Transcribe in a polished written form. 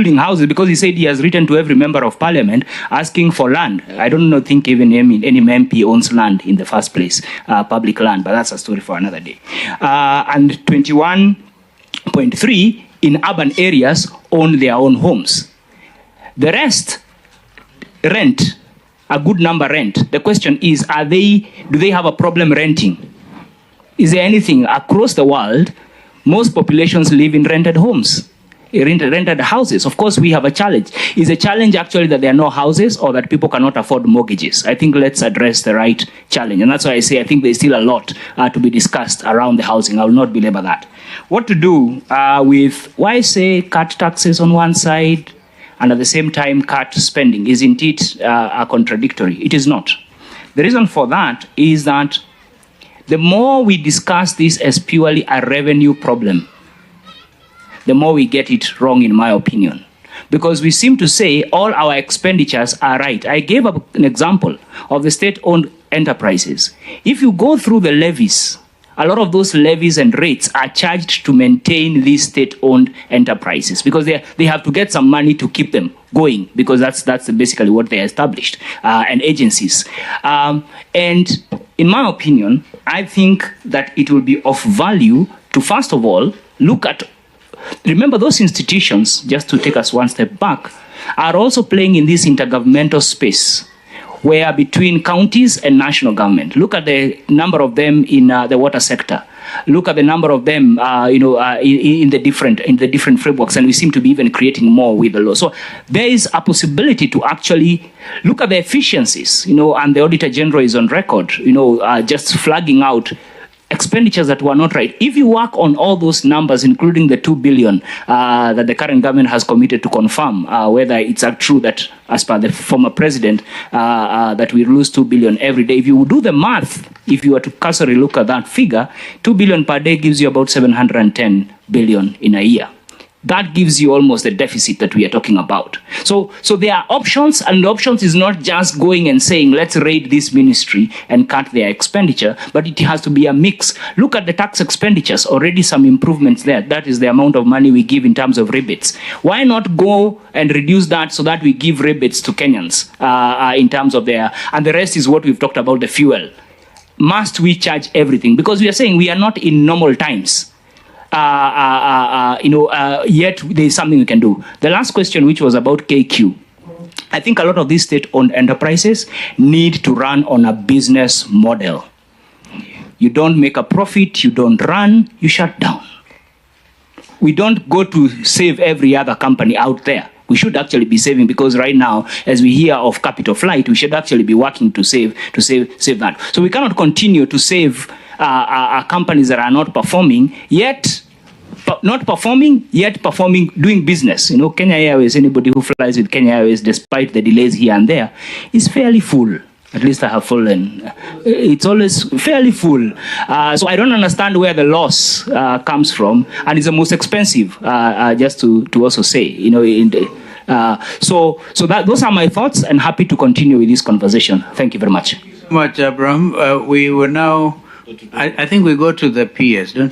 building houses because he said he has written to every member of parliament asking for land. I don't think even any MP owns land in the first place, public land, but that's a story for another day. And 21.3 in urban areas own their own homes. The rest rent, a good number rent. The question is, do they have a problem renting? Is there anything across the world? Most populations live in rented homes, rented houses. Of course, we have a challenge. Is a challenge actually that there are no houses or that people cannot afford mortgages? I think let's address the right challenge. And that's why I say I think there's still a lot to be discussed around the housing. I will not belabor that. What to do with, why say cut taxes on one side and at the same time cut spending? Is indeed contradictory. It is not. The reason for that is that the more we discuss this as purely a revenue problem, the more we get it wrong, in my opinion. Because we seem to say all our expenditures are right. I gave an example of the state-owned enterprises. If you go through the levies, a lot of those levies and rates are charged to maintain these state-owned enterprises because they have to get some money to keep them going, because that's basically what they established, and agencies. And in my opinion, I think that it will be of value to, first of all, remember those institutions, just to take us one step back, are also playing in this intergovernmental space where between counties and national government. Look at the number of them in the water sector. Look at the number of them, in the different frameworks, and we seem to be even creating more with the law. So there is a possibility to actually look at the efficiencies, and the Auditor General is on record, just flagging out expenditures that were not right. If you work on all those numbers, including the 2 billion that the current government has committed to confirm whether it's true that, as per the former president, that we lose 2 billion every day. If you do the math, if you were to cursory look at that figure, 2 billion per day gives you about 710 billion in a year. That gives you almost the deficit that we are talking about. So there are options, and the options is not just going and saying, let's raid this ministry and cut their expenditure, but it has to be a mix. Look at the tax expenditures, already some improvements there. That is the amount of money we give in terms of rebates. Why not go and reduce that so that we give rebates to Kenyans in terms of and the rest is what we've talked about, the fuel. Must we charge everything? Because we are saying we are not in normal times. Yet there is something we can do. The last question, which was about KQ, I think a lot of these state-owned enterprises need to run on a business model. You don't make a profit, you don't run, you shut down. We don't go to save every other company out there. We should actually be saving, because right now, as we hear of capital flight, we should actually be working to save that. So we cannot continue to save companies that are not performing, yet performing, doing business. Kenya Airways, anybody who flies with Kenya Airways, despite the delays here and there, is fairly full. At least I have fallen. It's always fairly full. So I don't understand where the loss comes from, and it's the most expensive, just to also say, those are my thoughts, and happy to continue with this conversation. Thank you very much. Thank you so much, Abraham. We will now, I think we go to the PS, don't you?